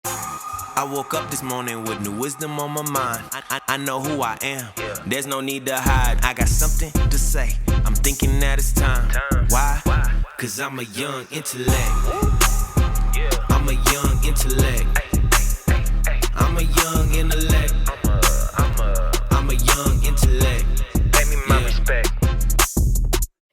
I woke up this morning with new wisdom on my mind. I know who I am. There's no need to hide. I got something to say. I'm thinking that it's time. Why? Cause I'm a young intellect. I'm a young intellect. I'm a young intellect. I'm a young intellect. Pay me my respect.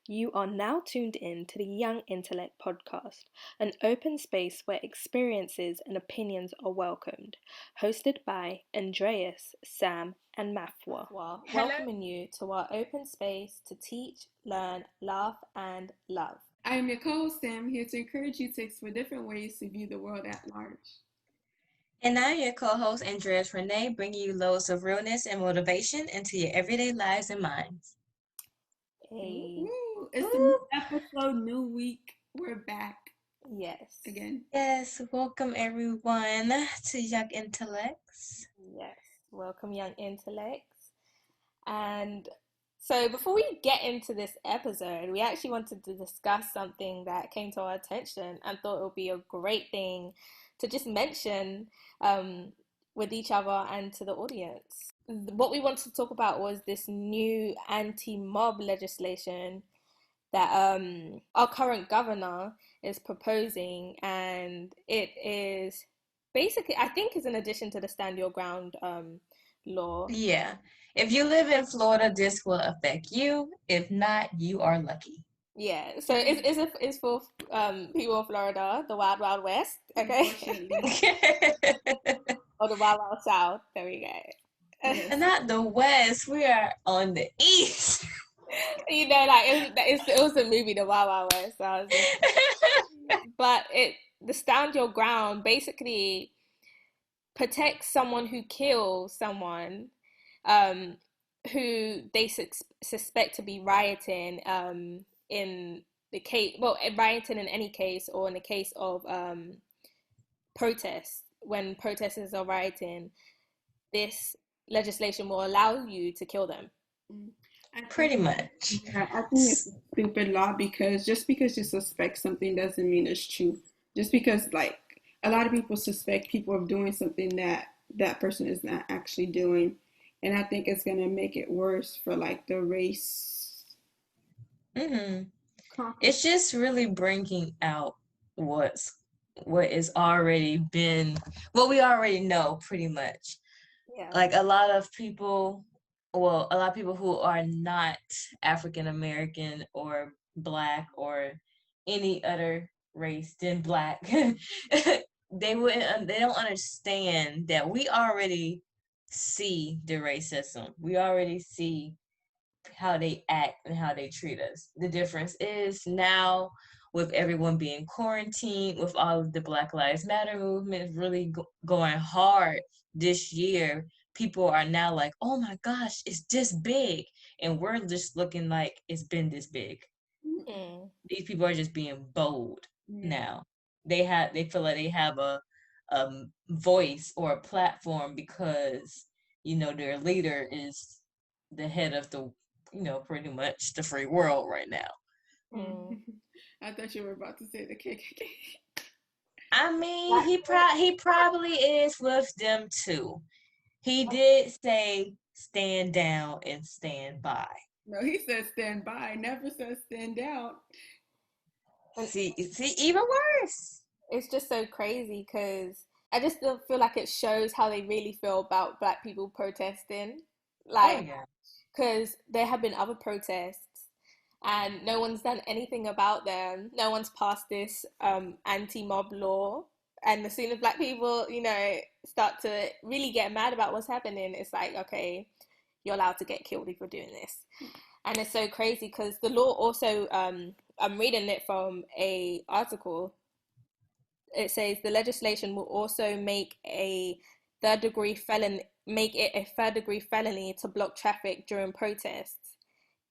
You are now tuned in to the Young Intellect Podcast, an open space where experiences and opinions are welcomed, hosted by Andreas, Sam, and Mafwa, welcoming you to our open space to teach, learn, laugh, and love. I am your co-host, Sam, here to encourage you to explore different ways to view the world at large. And I'm your co-host, Andreas Renee, bringing you loads of realness and motivation into your everyday lives and minds. Hey. Ooh, it's a new episode, new week. We're back. Yes. Again. Yes, welcome everyone to Young Intellects. Yes, welcome Young Intellects. And so before we get into this episode, we actually wanted to discuss something that came to our attention and thought it would be a great thing to just mention with each other and to the audience. What we wanted to talk about was this new anti-mob legislation that our current governor is proposing, and it is basically, I think, is in addition to the Stand Your Ground law. Yeah, if you live in Florida, this will affect you. If not, you are lucky. Yeah, so it's for people in Florida, the Wild Wild West, okay? Or the Wild Wild South. There we go. And not the West. We are on the East. You know, like it was a movie, The Wild Wild West. So but the Stand Your Ground basically protects someone who kills someone who they suspect to be rioting in the case, well, rioting in any case, or in the case of protests. When protesters are rioting, this legislation will allow you to kill them. Pretty much. Yeah, I think it's a stupid law because just because you suspect something doesn't mean it's true. Just because, like, a lot of people suspect people of doing something that person is not actually doing. And I think it's going to make it worse for, like, the race. It's just really bringing out what is already been, what we already know pretty much. Yeah. Like a lot of people who are not African American or Black or any other race than Black, they don't understand that we already see the racism. We already see how they act and how they treat us. The difference is now, with everyone being quarantined, with all of the Black Lives Matter movement really going hard this year, people are now like, oh my gosh, it's this big. And we're just looking like it's been this big. Mm. These people are just being bold now. They feel like they have a voice or a platform because, their leader is the head of the, pretty much the free world right now. I thought you were about to say the KKK. I mean, he probably is with them too. He did say stand down and stand by. No, he said stand by. Never said stand down. See, even worse. It's just so crazy because I just feel like it shows how they really feel about Black people protesting. Like, because there have been other protests and no one's done anything about them. No one's passed this anti-mob law. And as soon as Black people, start to really get mad about what's happening, it's like, okay, you're allowed to get killed if you're doing this. And it's so crazy because the law also, I'm reading it from a article. It says the legislation will also make it a third degree felony to block traffic during protests,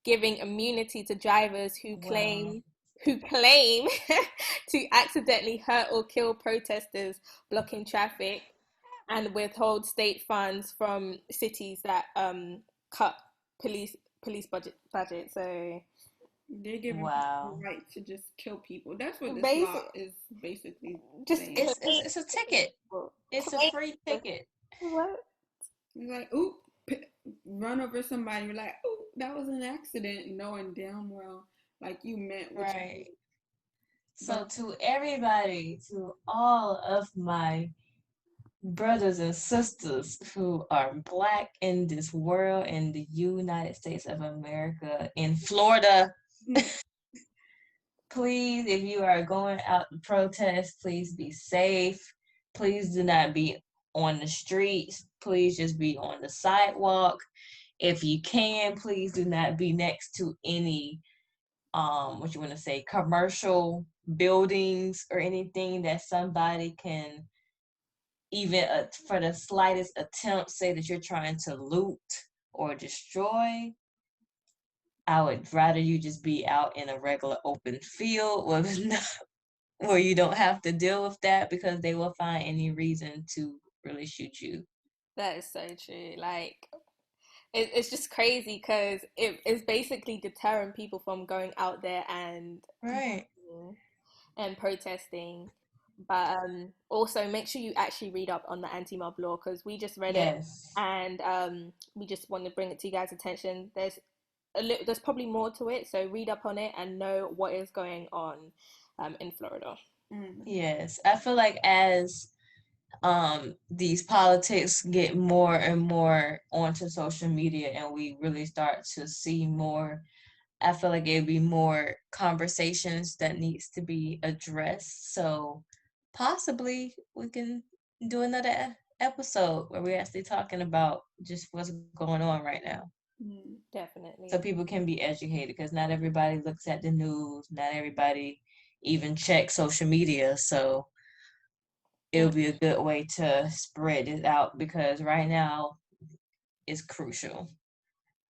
giving immunity to drivers who claim to accidentally hurt or kill protesters blocking traffic, and withhold state funds from cities that cut police budget. So They're giving people Wow. the right to just kill people. That's what this law Basic, is basically just saying. It's a ticket. people. It's a free ticket. What? It's like, oop, run over somebody. You're like, oop, that was an accident, knowing damn well, like you meant what you Right. did. So But to everybody, to all of my brothers and sisters who are Black in this world, in the United States of America, in Florida, please, if you are going out to protest, please be safe. Please do not be on the streets. Please just be on the sidewalk. If you can, please do not be next to any what you want to say, commercial buildings or anything that somebody can even for the slightest attempt say that you're trying to loot or destroy. I would rather you just be out in a regular open field where you don't have to deal with that, because they will find any reason to really shoot you. That is so true. Like, it's just crazy because it's basically deterring people from going out there Right. and protesting. But also make sure you actually read up on the anti-mob law, because we just read it, Yes. and we just want to bring it to you guys' attention. There's probably more to it, so read up on it and know what is going on in Florida. Yes. I feel like as these politics get more and more onto social media and we really start to see more, I feel like it'd be more conversations that needs to be addressed. So possibly we can do another episode where we're actually talking about just what's going on right now. Definitely. So people can be educated, because not everybody looks at the news, not everybody even checks social media. So it'll be a good way to spread it out, because right now it's crucial.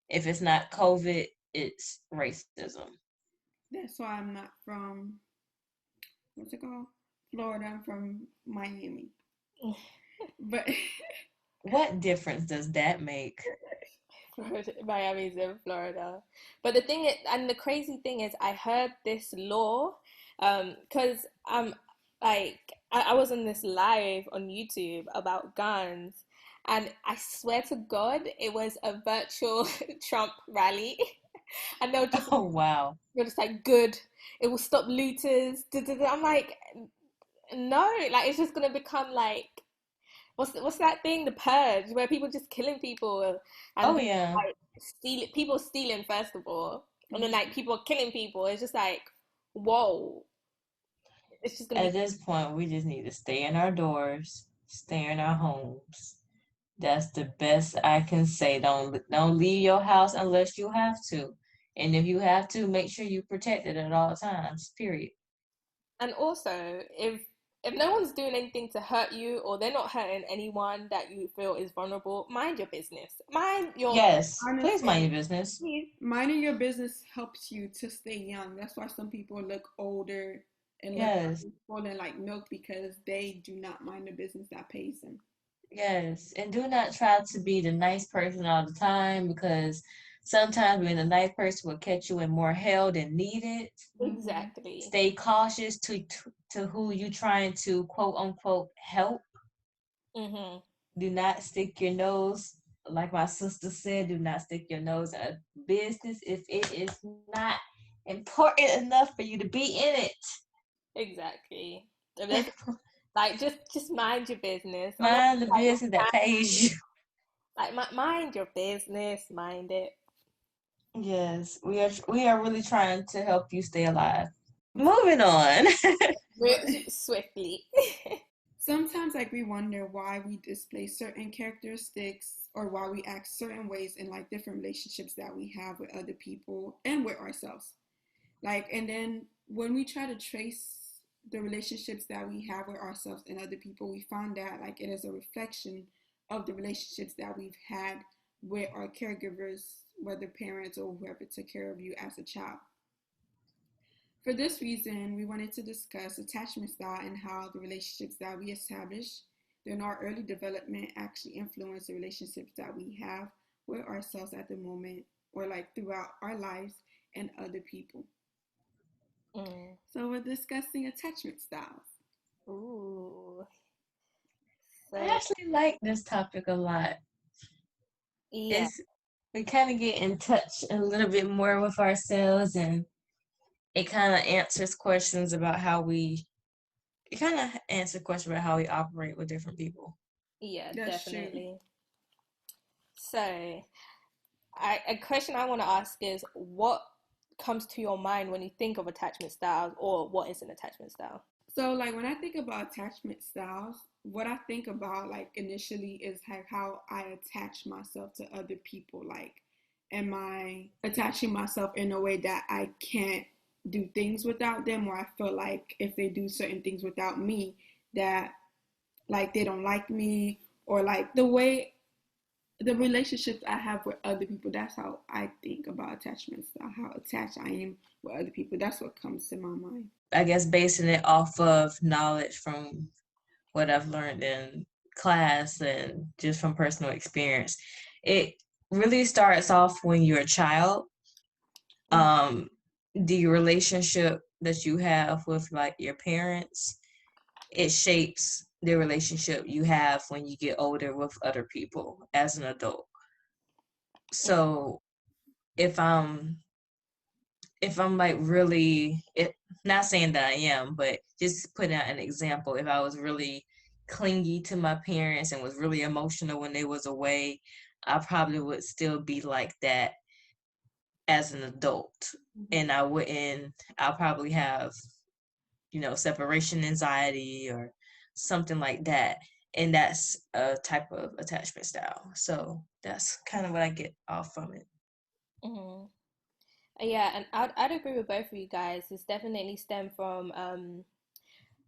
If it's not COVID, it's racism. that's why I'm not from, what's it called? Florida. I'm from Miami. But What difference does that make? Miami's in Florida. But the thing is, and the crazy thing is, I heard this law, because like I was on this live on YouTube about guns, and I swear to God, it was a virtual Trump rally, and Oh wow. they're just like, good, it will stop looters. I'm like, no, like it's just gonna become like what's that thing, the purge, where people just killing people and Oh yeah. like people stealing first of all, and then like people killing people. It's just like, whoa, it's just gonna At be. this point, we just need to stay in our doors, stay in our homes. That's the best I can say. Don't leave your house unless you have to. And if you have to, make sure you protect it at all times. Period. And also, if no one's doing anything to hurt you, or they're not hurting anyone that you feel is vulnerable, mind your business. Mind your Yes. Please mind honestly, your business. minding your business helps you to stay young. That's why some people look older and look Yes. swollen like milk, because they do not mind the business that pays them. Yes. And do not try to be the nice person all the time, because sometimes being a nice person will catch you in more hell than needed. exactly. Stay cautious to who you trying to quote unquote help. Do not stick your nose, like my sister said, do not stick your nose in a business if it is not important enough for you to be in it. Exactly. If there's like just mind your business. I'm not Mind the like, business that pays you. like mind your business, mind it. Yes, we are really trying to help you stay alive. Moving on. But Swiftly. sometimes, like, we wonder why we display certain characteristics, or why we act certain ways in like different relationships that we have with other people and with ourselves. Like, and then when we try to trace the relationships that we have with ourselves and other people, we find that like it is a reflection of the relationships that we've had with our caregivers, whether parents or whoever took care of you as a child. For this reason, we wanted to discuss attachment style and how the relationships that we establish during our early development actually influence the relationships that we have with ourselves at the moment, or like throughout our lives, and other people. Mm. So we're discussing attachment styles. Ooh. I actually like this topic a lot. Yeah. We kind of get in touch a little bit more with ourselves, and it kind of answers questions about how we operate with different people. Yeah, That's definitely. So, a question I want to ask is, what comes to your mind when you think of attachment styles, or what is an attachment style? So, like, when I think about attachment styles, what I think about, like, initially is like how I attach myself to other people. Like, am I attaching myself in a way that I can't do things without them, or I feel like if they do certain things without me, that, like, they don't like me, or, like, the relationships I have with other people. That's how I think about attachment style, how attached I am with other people. That's what comes to my mind. I guess basing it off of knowledge from what I've learned in class and just from personal experience. It really starts off when you're a child. The relationship that you have with like your parents, it shapes the relationship you have when you get older with other people as an adult. So if I'm like really, not saying that I am, but just putting out an example, if I was really clingy to my parents and was really emotional when they was away, I probably would still be like that as an adult. And I'll probably have, separation anxiety or something like that. And that's a type of attachment style. So that's kind of what I get off from it. Mm-hmm. Yeah, and I'd agree with both of you guys. It's definitely stem from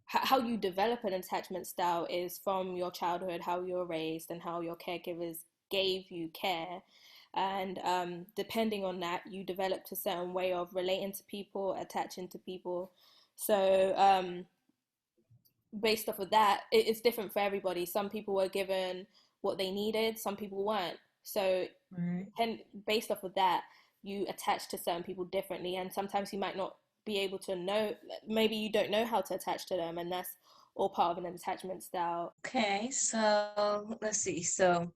how you develop an attachment style is from your childhood, how you were raised, and how your caregivers gave you care. And depending on that, you developed a certain way of relating to people, attaching to people. So based off of that, it's different for everybody. Some people were given what they needed, some people weren't. So, and based off of that, you attach to certain people differently, and sometimes you might not be able to know. Maybe you don't know how to attach to them, and that's all part of an attachment style. Okay, so let's see. So,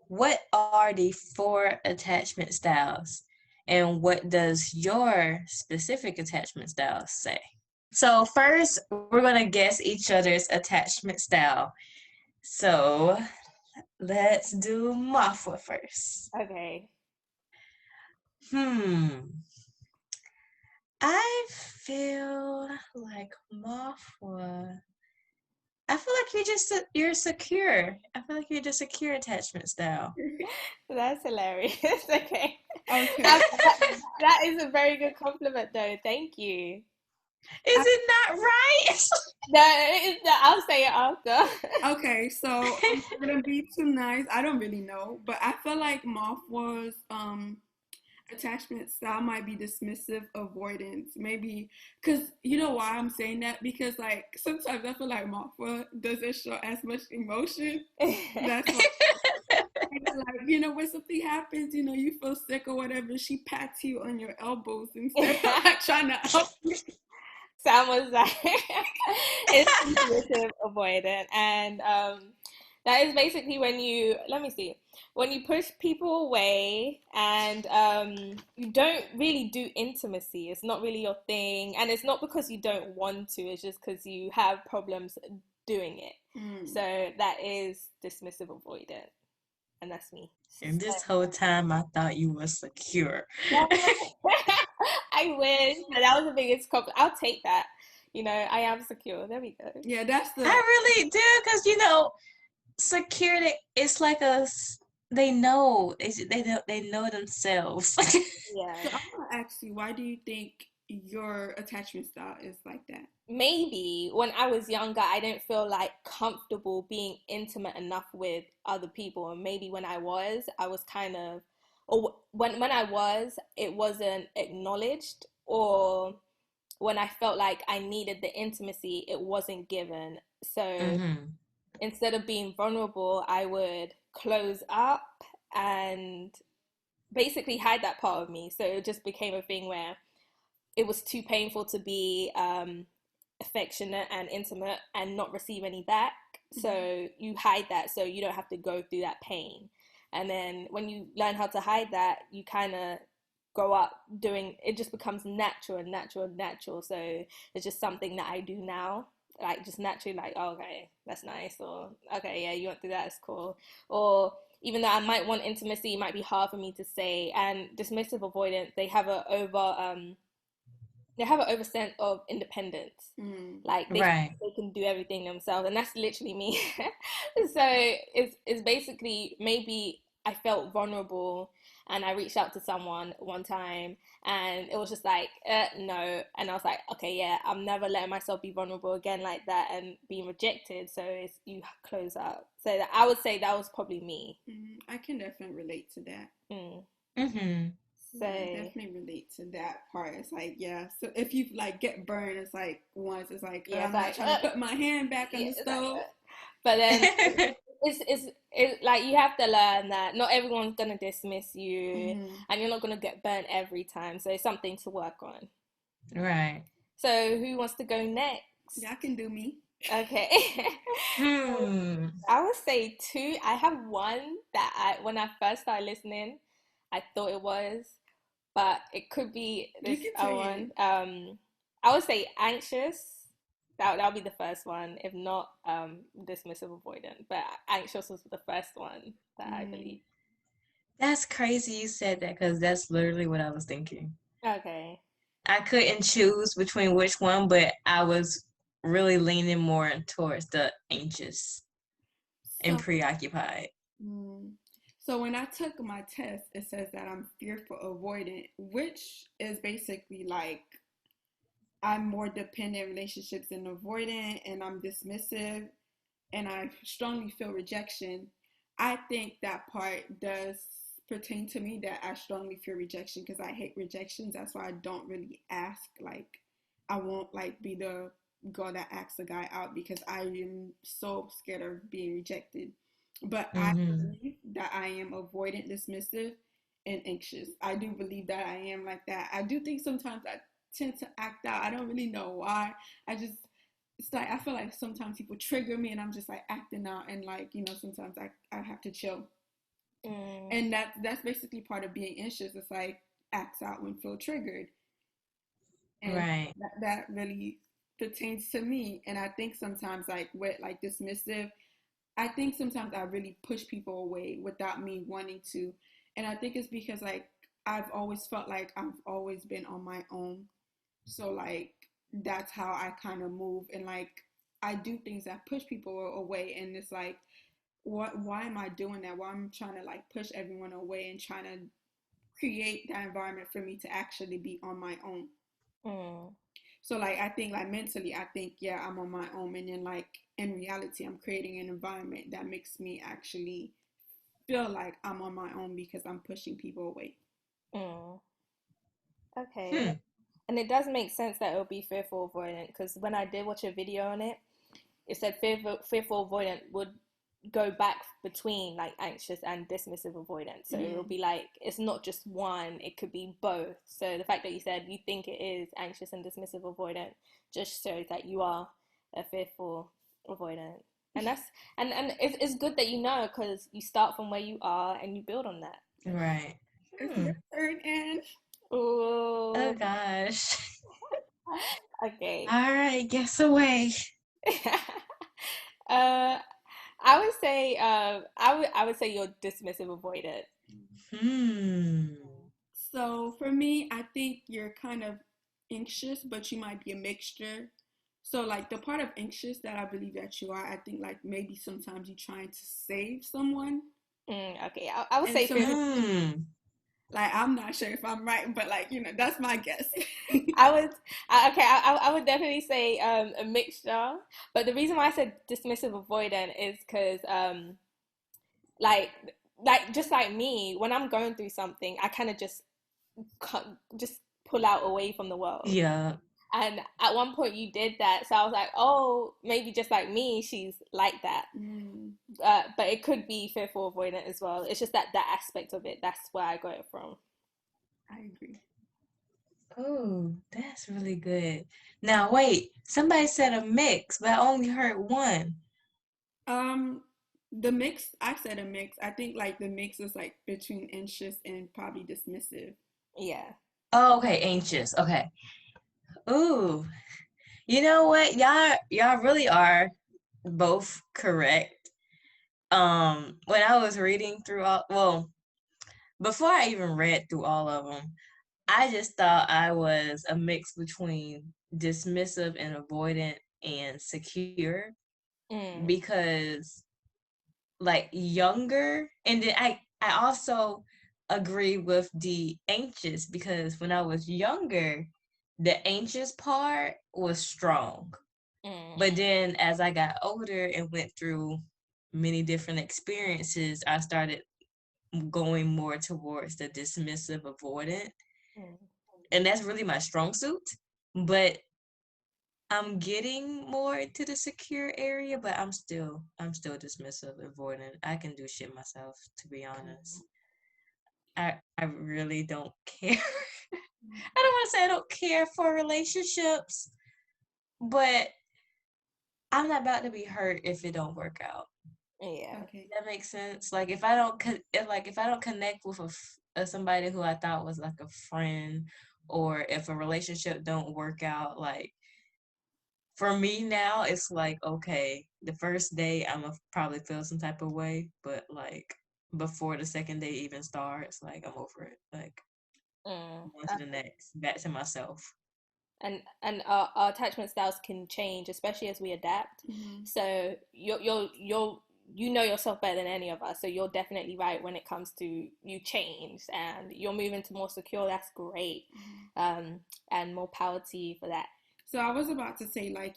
what are the 4 attachment styles, and what does your specific attachment style say? So first, we're gonna guess each other's attachment style. So let's do Mafwa first. Okay. I feel like Mafwa. I feel like you're secure. I feel like you're just secure attachment style. That's hilarious. Okay. Okay. That is a very good compliment, though. Thank you. Is it not right? No, I'll say it after. Okay, so I'm not gonna be too nice. I don't really know, but I feel like Mothwa's attachment style might be dismissive avoidance. Maybe because you know why I'm saying that? Because like sometimes I feel like Mothwa doesn't show as much emotion. That's why. Like, when something happens, you feel sick or whatever, she pats you on your elbows instead of like trying to help you. Sam was like, it's intuitive avoidant, and that is basically when you push people away, and you don't really do intimacy. It's not really your thing, and it's not because you don't want to. It's just because you have problems doing it. So that is dismissive avoidant, and that's me. And this whole time, I thought you were secure. I wish, but that was the biggest compliment. I'll take that. I am secure. There we go. Yeah, that's I really do, because security. It's like they know. They know themselves. Yeah. So I want to ask you, why do you think your attachment style is like that? Maybe when I was younger, I didn't feel like comfortable being intimate enough with other people, and maybe when I was kind of, or when I was, it wasn't acknowledged, or when I felt like I needed the intimacy, it wasn't given. So instead of being vulnerable, I would close up and basically hide that part of me. So it just became a thing where it was too painful to be affectionate and intimate and not receive any back. So you hide that so you don't have to go through that pain. And then when you learn how to hide that, you kind of grow up doing it, just becomes natural and natural and natural. So it's just something that I do now, like just naturally, like, oh, okay, that's nice, or okay, yeah, you want to do that, it's cool. Or even though I might want intimacy, it might be hard for me to say. And dismissive avoidant, they have an over sense of independence. Like they can do everything themselves, and that's literally me. So it's basically, maybe I felt vulnerable and I reached out to someone one time and it was just like no, and I was like, okay, yeah, I'm never letting myself be vulnerable again like that and being rejected. So it's, you close up. So that, I would say that was probably me. I can definitely relate to that. So I definitely relate to that part. It's like, yeah, so if you like get burned, it's like once it's like, yeah, I'm not trying to put my hand back on the stove. But then it's like, you have to learn that not everyone's gonna dismiss you, and you're not gonna get burnt every time. So it's something to work on. Right. So who wants to go next? Yeah, I can do me. Okay. I would say two. I have one that when I first started listening, I thought it was, but it could be this other one. I would say anxious. That'll be the first one, if not dismissive avoidant. But anxious was the first one that I believe. That's crazy you said that, because that's literally what I was thinking. Okay. I couldn't choose between which one, but I was really leaning more towards the anxious and preoccupied. So when I took my test, it says that I'm fearful avoidant, which is basically like I'm more dependent relationships and avoidant, and I'm dismissive, and I strongly feel rejection. I think that part does pertain to me, that I strongly fear rejection because I hate rejections. That's why I don't really ask. Like, I won't like be the girl that asks a guy out because I am so scared of being rejected. But I believe that I am avoidant, dismissive, and anxious. I do believe that I am like that. I do think sometimes I tend to act out. I don't really know why. It's like I feel like sometimes people trigger me and I'm just like acting out, and like, you know, sometimes I have to chill. And that's basically part of being anxious. It's like acts out when feel triggered. And that really pertains to me. And I think sometimes like with like dismissive, I think sometimes I really push people away without me wanting to. And I think it's because like I've always felt like I've always been on my own. So like that's how I kind of move, and like I do things that push people away, and it's like, why am I doing that? Why I'm trying to like push everyone away and trying to create that environment for me to actually be on my own. So like I think like mentally I think, yeah, I'm on my own, and then like in reality I'm creating an environment that makes me actually feel like I'm on my own because I'm pushing people away. Okay. And it does make sense that it would be fearful avoidant, because when I did watch a video on it, it said fearful avoidant would go back between like anxious and dismissive avoidant. So it'll be like, it's not just one, it could be both. So the fact that you said you think it is anxious and dismissive avoidant just shows that you are a fearful avoidant. And that's and it's good that you know, because you start from where you are and you build on that. Right. It's your turn, Anne. Ooh. Oh gosh. Okay. All right, guess away. I would say I would say you're dismissive avoidant. So for me, I think you're kind of anxious, but you might be a mixture. So like the part of anxious that I believe that you are, I think like maybe sometimes you're trying to save someone. Okay, I would say like I'm not sure if I'm right, but like, you know, that's my guess. I would definitely say a mixture. But the reason why I said dismissive avoidant is because like just like me, when I'm going through something, I kind of just pull out away from the world. Yeah. And at one point you did that, so I was like, oh, maybe just like me, she's like that. but it could be fearful avoidant as well. It's just that aspect of it. That's where I got it from. I agree. Oh, that's really good. Now wait, somebody said a mix, but I only heard one. The mix, I said a mix. I think like the mix is like between anxious and probably dismissive. Yeah. Oh, okay, anxious. Okay. Ooh, you know what? Y'all really are both correct. When I was reading through before I even read through all of them, I just thought I was a mix between dismissive and avoidant and secure because like younger, and then I also agree with the anxious because when I was younger, the anxious part was strong. But then as I got older and went through many different experiences, I started going more towards the dismissive avoidant. And that's really my strong suit. But I'm getting more into the secure area, but I'm still dismissive, avoidant. I can do shit myself, to be honest. I really don't care. I don't want to say I don't care for relationships, but I'm not about to be hurt if it don't work out. Yeah. Okay. That makes sense. Like if I don't connect with somebody who I thought was like a friend, or if a relationship don't work out, like for me now, it's like, okay, the first day I'm gonna probably feel some type of way, but like before the second day even starts, like I'm over it. Like on to the next, back to myself. And our attachment styles can change, especially as we adapt. So you know yourself better than any of us, so you're definitely right when it comes to you change and you're moving to more secure. That's great. And more power to you for that. So I was about to say, like,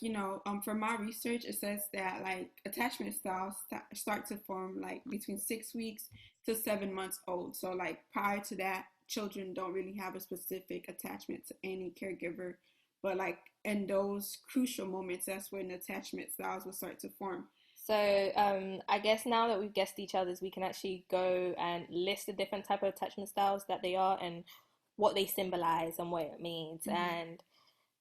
from my research, it says that like attachment styles start to form like between 6 weeks to 7 months old. So like prior to that, children don't really have a specific attachment to any caregiver, but like in those crucial moments, that's when attachment styles will start to form. So I guess now that we've guessed each other's, we can actually go and list the different type of attachment styles that they are and what they symbolize and what it means. And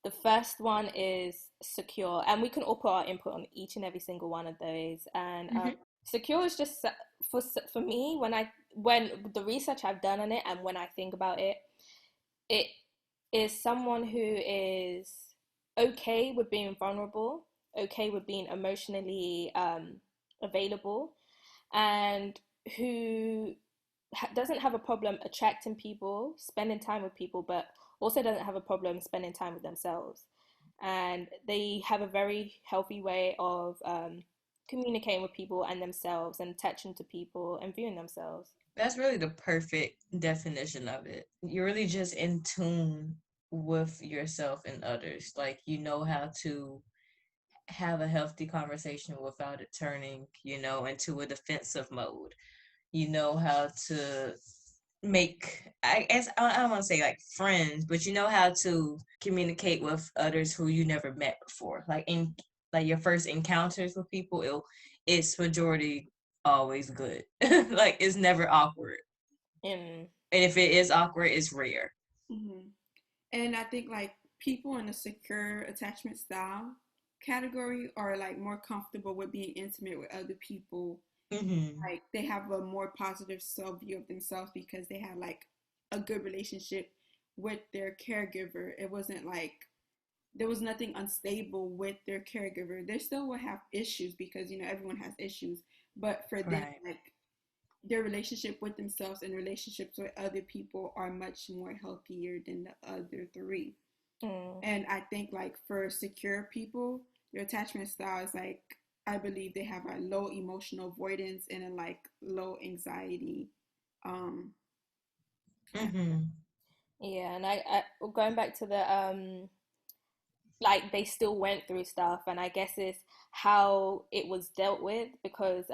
the first one is secure, and we can all put our input on each and every single one of those. And secure is just for me, when the research I've done on it and when I think about it, it is someone who is okay with being vulnerable, okay with being emotionally available, and who doesn't have a problem attracting people, spending time with people, but also doesn't have a problem spending time with themselves. And they have a very healthy way of communicating with people and themselves and attaching to people and viewing themselves. That's really the perfect definition of it. You're really just in tune with yourself and others. Like you know how to have a healthy conversation without it turning, into a defensive mode. You know how to make, I guess I don't want to say like friends, but you know how to communicate with others who you never met before. Like in like your first encounters with people, it's majority always good. Like it's never awkward. And if it is awkward, it's rare. And I think like people in a secure attachment style category are like more comfortable with being intimate with other people. Like they have a more positive self view of themselves because they had like a good relationship with their caregiver. It wasn't like there was nothing unstable with their caregiver. They still will have issues because everyone has issues, but for them, like their relationship with themselves and relationships with other people are much more healthier than the other three. And I think like for secure people, their attachment style is like, I believe they have a low emotional avoidance and a like low anxiety. Yeah, and I going back to the like they still went through stuff, and I guess it's how it was dealt with because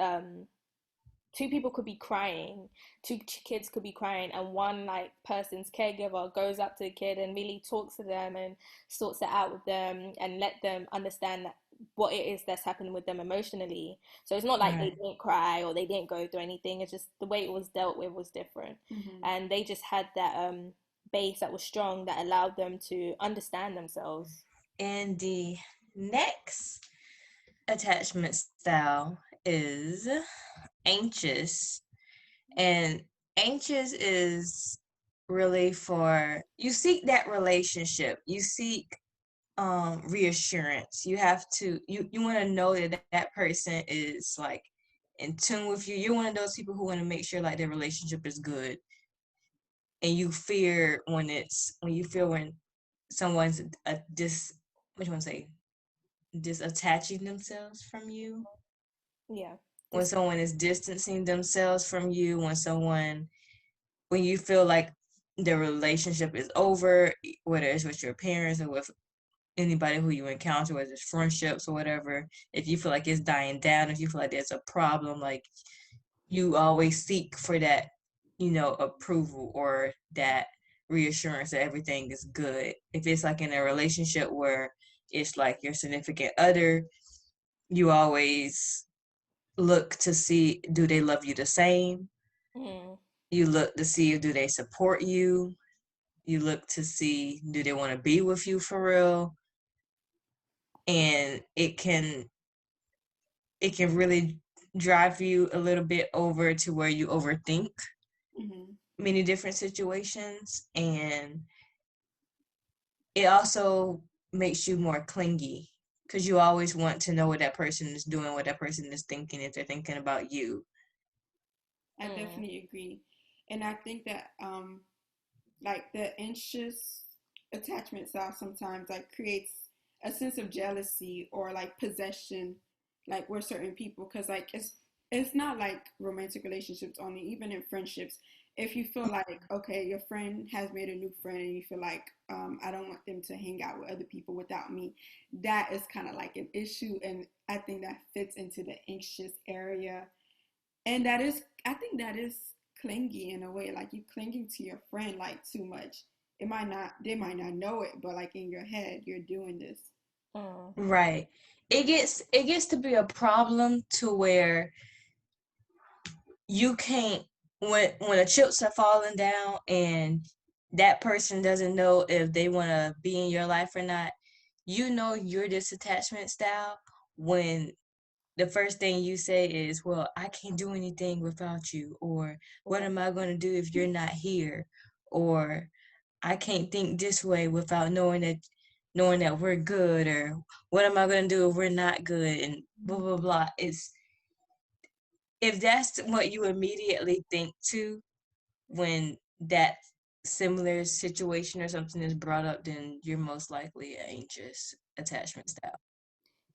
two people could be crying, two kids could be crying, and one like person's caregiver goes up to the kid and really talks to them and sorts it out with them and let them understand that what it is that's happening with them emotionally. So it's not like they didn't cry or they didn't go through anything. It's just the way it was dealt with was different. And they just had that base that was strong that allowed them to understand themselves. And the next attachment style is anxious. And anxious is really for, you seek that relationship, you seek reassurance. You have to, you want to know that that person is like in tune with you. You're one of those people who want to make sure like their relationship is good. And you fear when you feel when someone's disattaching themselves from you. Yeah. When someone is distancing themselves from you, when you feel like the relationship is over, whether it's with your parents or with anybody who you encounter, whether it's friendships or whatever, if you feel like it's dying down, if you feel like there's a problem, like you always seek for that, approval or that reassurance that everything is good. If it's like in a relationship where it's like your significant other, you always look to see, do they love you the same? You look to see, do they support you? You look to see, do they want to be with you for real? And it can really drive you a little bit over to where you overthink many different situations, and it also makes you more clingy because you always want to know what that person is doing, what that person is thinking, if they're thinking about you. I definitely agree. And I think that like the anxious attachment style sometimes like creates a sense of jealousy or like possession, like with certain people, because like it's not like romantic relationships only, even in friendships. If you feel like, okay, your friend has made a new friend and you feel like I don't want them to hang out with other people without me, that is kind of like an issue. And I think that fits into the anxious area. And I think that is clingy in a way, like you clinging to your friend like too much. They might not know it, but like in your head, you're doing this. Right. It gets to be a problem to where you can't, when the chips are falling down and that person doesn't know if they want to be in your life or not, you're this attachment style when the first thing you say is, well, I can't do anything without you, or what am I going to do if you're not here, or I can't think this way without knowing that we're good, or what am I going to do if we're not good, and blah, blah, blah. If that's what you immediately think to when that similar situation or something is brought up, then you're most likely an anxious attachment style.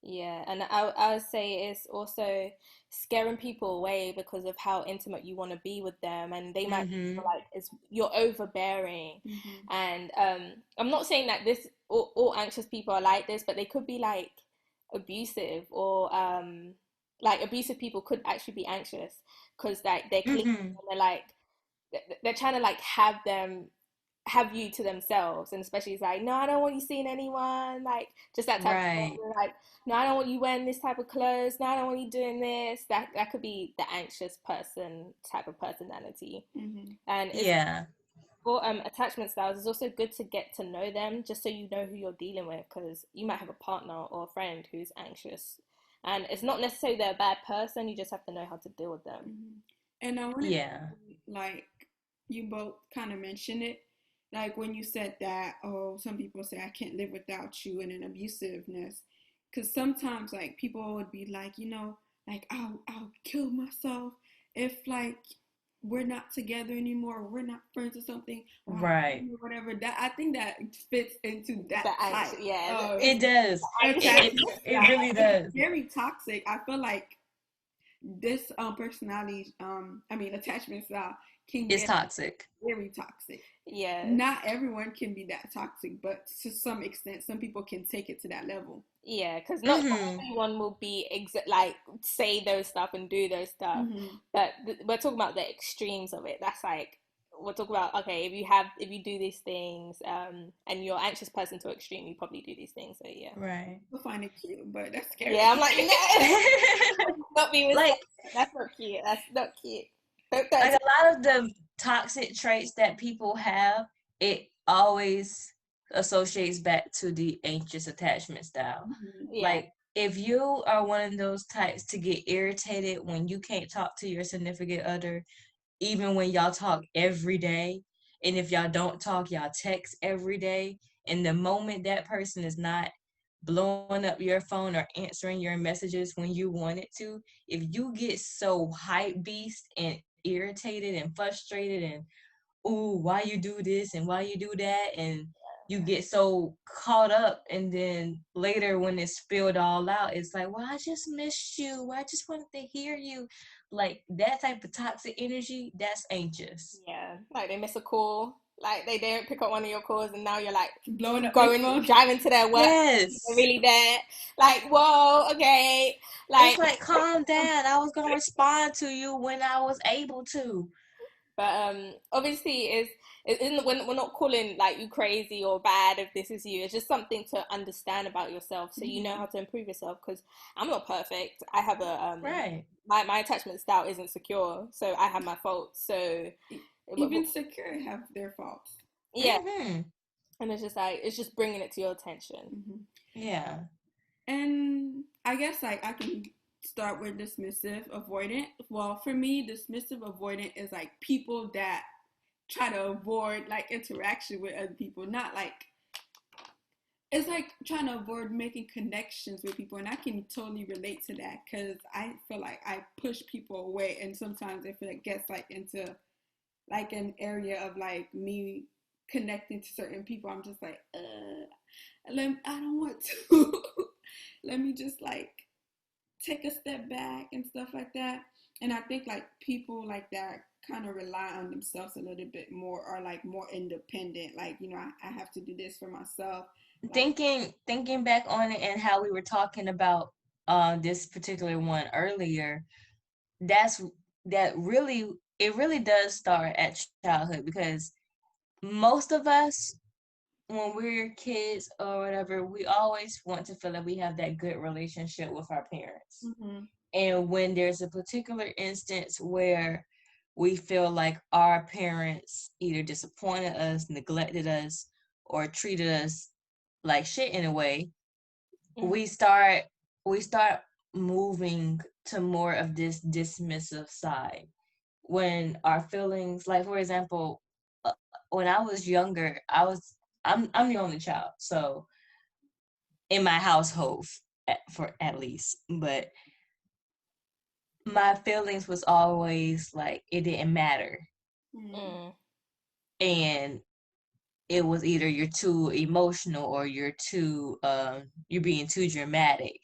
Yeah, and I would say it's also scaring people away because of how intimate you want to be with them, and they might feel like you're overbearing. And I'm not saying that all anxious people are like this, but they could be like abusive, or like abusive people could actually be anxious because like they're clingy and they're trying to like have you to themselves, and especially it's like, no, I don't want you seeing anyone, like just that type of thing. Like, no, I don't want you wearing this type of clothes, no, I don't want you doing this. That could be the anxious person type of personality. And for attachment styles, it's also good to get to know them just so you know who you're dealing with, because you might have a partner or a friend who's anxious, and it's not necessarily they're a bad person, you just have to know how to deal with them. And I want to, like, you both kind of mentioned it, like when you said that, oh, some people say I can't live without you, and an abusiveness, because sometimes like people would be like, like I'll kill myself if like we're not together anymore, or we're not friends or something, or whatever. That I think that fits into that type. It does. It really does. It's very toxic. I feel like this personality, attachment style can It's get toxic. very toxic. Yeah. Not everyone can be that toxic, but to some extent, some people can take it to that level. Yeah, because not everyone will be like say those stuff and do those stuff, but we're talking about the extremes of it. That's like we're talking about, okay, if you do these things, and you're an anxious person to extreme, you probably do these things. So yeah, right. We'll find it cute, but that's scary. Yeah, I'm like, no, not me. Like, that's not cute. That's not cute. Like a lot of the toxic traits that people have, it always associates back to the anxious attachment style. Yeah. Like, if you are one of those types to get irritated when you can't talk to your significant other, even when y'all talk every day, and if y'all don't talk, y'all text every day, and the moment that person is not blowing up your phone or answering your messages when you want it to, if you get so hype beast and irritated and frustrated and, ooh, why you do this and why you do that, and you get so caught up, and then later when it's spilled all out, it's like, well, I just missed you, I just wanted to hear you. Like, that type of toxic energy, that's anxious. Yeah, like they miss a call, like they didn't pick up one of your calls, and now you're like blowing up, driving to their work. Yes, they're really there. Like, whoa, okay, like it's like, calm down. I was gonna respond to you when I was able to. But obviously, we're not calling like you crazy or bad if this is you. It's just something to understand about yourself, so you know how to improve yourself. Because I'm not perfect. I have a right. My attachment style isn't secure, so I have my faults. So even secure have their faults. Yeah, and it's just like it's just bringing it to your attention. Yeah, and I guess like I can start with dismissive avoidant. Well, for me, dismissive avoidant is like people that try to avoid like interaction with other people, not like, it's like trying to avoid making connections with people. And I can totally relate to that because I feel like I push people away, and sometimes I feel it gets like into like an area of like me connecting to certain people. I'm just like, I don't want to. Let me just like take a step back and stuff like that. And I think like people like that kind of rely on themselves a little bit more, or like more independent. Like, you know, I have to do this for myself. Like, thinking back on it and how we were talking about this particular one earlier, it really does start at childhood, because most of us, when we're kids or whatever, we always want to feel like we have that good relationship with our parents. And when there's a particular instance where we feel like our parents either disappointed us, neglected us, or treated us like shit in a way, we start moving to more of this dismissive side. When our feelings, like for example, when I was younger, I'm the only child, so in my household, at least, but my feelings was always like it didn't matter. And it was either you're too emotional or you're being too dramatic.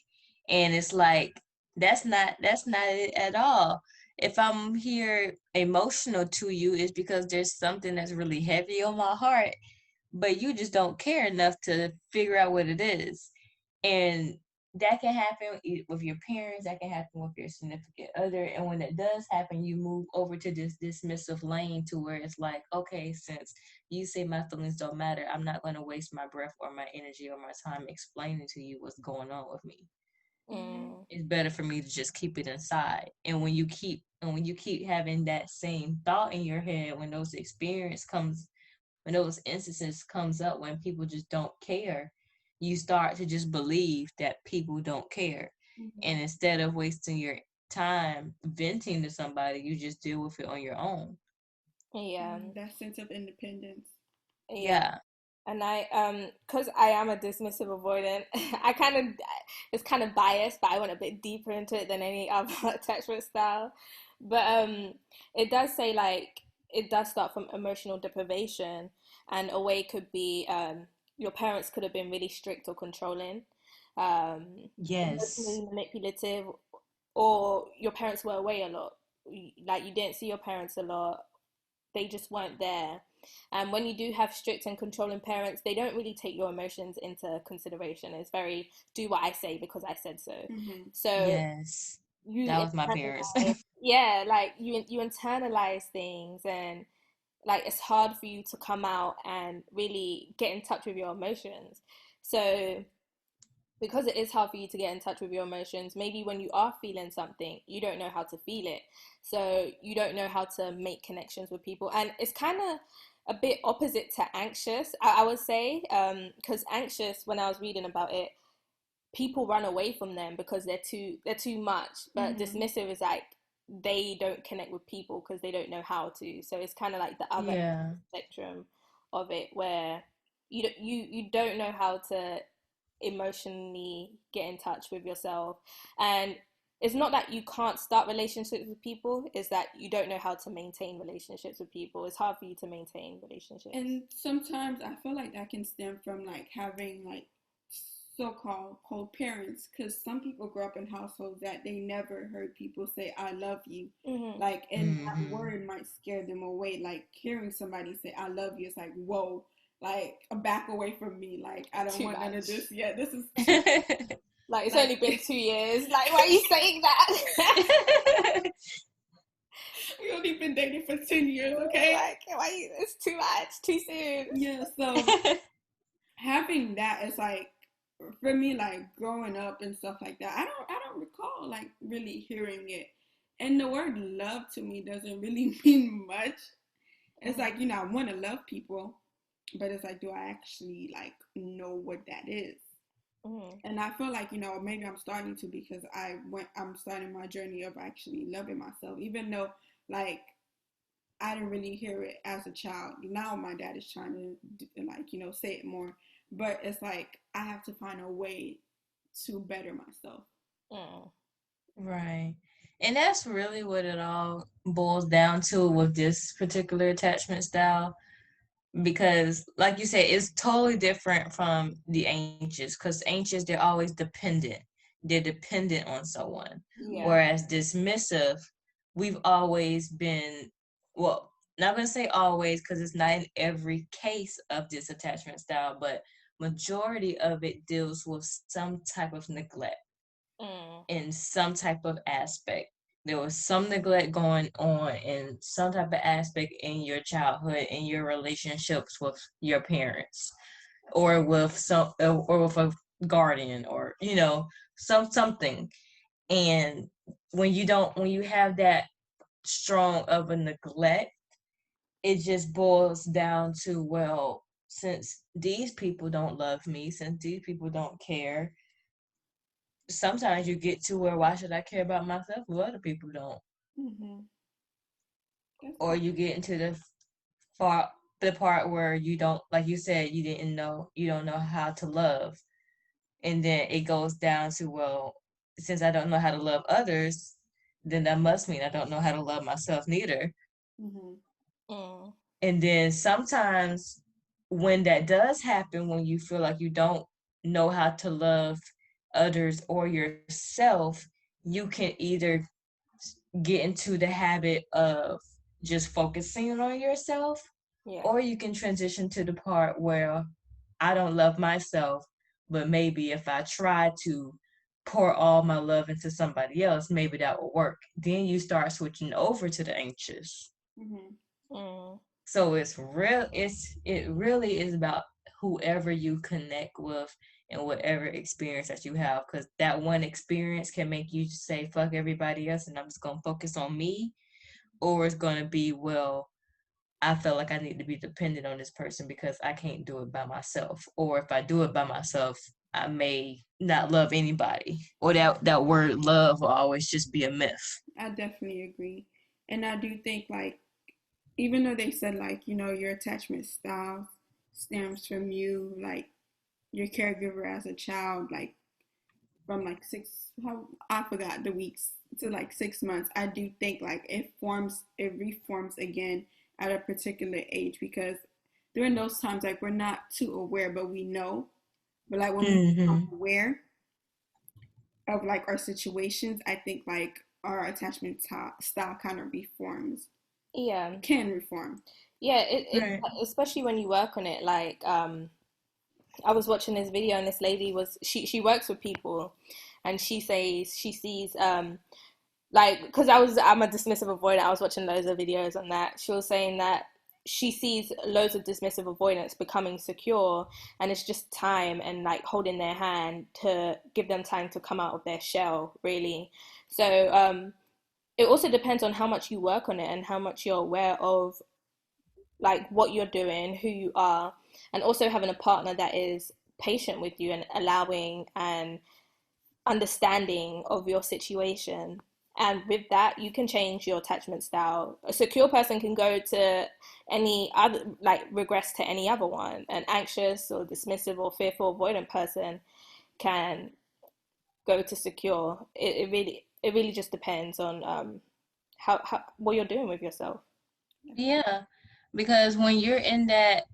And it's like, that's not it at all. If I'm here emotional to you, it's because there's something that's really heavy on my heart, but you just don't care enough to figure out what it is. And that can happen with your parents, that can happen with your significant other. And when it does happen, you move over to this dismissive lane to where it's like, okay, since you say my feelings don't matter, I'm not going to waste my breath or my energy or my time explaining to you what's going on with me. It's better for me to just keep it inside. And when you keep having that same thought in your head, when those instances comes up, when people just don't care, you start to just believe that people don't care. And instead of wasting your time venting to somebody, you just deal with it on your own. Yeah. That sense of independence. Yeah. And because I am a dismissive avoidant, it's kind of biased, but I went a bit deeper into it than any other attachment style. But it does say like, it does start from emotional deprivation, and a way could be your parents could have been really strict or controlling, yes, manipulative, or your parents were away a lot, like you didn't see your parents a lot, they just weren't there. And when you do have strict and controlling parents, they don't really take your emotions into consideration. It's very, do what I say because I said so. Mm-hmm. So Yes, you that was my parents. internalize, yeah, like you internalize things, and like it's hard for you to come out and really get in touch with your emotions. So because it is hard for you to get in touch with your emotions, maybe when you are feeling something, you don't know how to feel it. So you don't know how to make connections with people. And it's kind of a bit opposite to anxious, I would say, because anxious, when I was reading about it, people run away from them because they're too much. But dismissive is like they don't connect with people because they don't know how to. So it's kind of like the other Yeah. spectrum of it, where you don't know how to emotionally get in touch with yourself. And it's not that you can't start relationships with people, it's that you don't know how to maintain relationships with people. It's hard for you to maintain relationships. And sometimes I feel like that can stem from like having like so-called cold parents, because some people grow up in households that they never heard people say I love you. Like, and that word might scare them away. Like hearing somebody say I love you, it's like, whoa, like back away from me, like I don't want none of this yet. This is like it's only been 2 years, like why are you saying that? We only been dating for 10 years, okay? Like why it's too much, too soon. Yeah, so having that is like, for me, like growing up and stuff like that, I don't recall like really hearing it. And the word love to me doesn't really mean much. It's like, you know, I want to love people, but it's like, do I actually like know what that is? And I feel like, you know, maybe I'm starting to, because I'm starting my journey of actually loving myself, even though like I didn't really hear it as a child. Now my dad is trying to like, you know, say it more, but it's like I have to find a way to better myself. Right. And that's really what it all boils down to with this particular attachment style. Because, like you said, it's totally different from the anxious. Because anxious, they're always dependent. They're dependent on someone. Yeah. Whereas dismissive, we've always been, well, not going to say always, because it's not in every case of this attachment style, but majority of it deals with some type of neglect in some type of aspect. There was some neglect going on in some type of aspect in your childhood, in your relationships with your parents, or with a guardian, or you know, something. And when you have that strong of a neglect, it just boils down to, well, since these people don't love me, since these people don't care, sometimes you get to where, why should I care about myself if other people don't? Or you get into the part where you don't, like you said, you don't know how to love, and then it goes down to, well, since I don't know how to love others, then that must mean I don't know how to love myself neither. And then sometimes when that does happen, when you feel like you don't know how to love others or yourself, you can either get into the habit of just focusing on yourself, or you can transition to the part where I don't love myself, but maybe if I try to pour all my love into somebody else, maybe that will work. Then you start switching over to the anxious. So it really is about whoever you connect with and whatever experience that you have, because that one experience can make you say fuck everybody else and I'm just gonna focus on me, or it's gonna be, well, I feel like I need to be dependent on this person because I can't do it by myself, or if I do it by myself, I may not love anybody, or that word love will always just be a myth. I definitely agree. And I do think, like, even though they said, like, you know, your attachment style stems from you, like, your caregiver as a child, like, from, like, I forgot the weeks to, like, 6 months, I do think, like, it reforms again at a particular age, because during those times, like, we're not too aware, but we know. But, like, when we become aware, of like our situations, I think like our style kind of reforms. Yeah. Can reform. Yeah, it Right. especially when you work on it. Like, I was watching this video and this lady was she works with people, and she says she sees like, because I'm a dismissive avoider. I was watching loads of videos on that. She was saying that she sees loads of dismissive avoidance becoming secure, and it's just time and like holding their hand to give them time to come out of their shell, really. So it also depends on how much you work on it and how much you're aware of like what you're doing, who you are, and also having a partner that is patient with you and allowing and understanding of your situation. And with that, you can change your attachment style. A secure person can go to any other, like regress to any other one. An anxious or dismissive or fearful avoidant person can go to secure. It really just depends on how what you're doing with yourself. Yeah, because when you're in that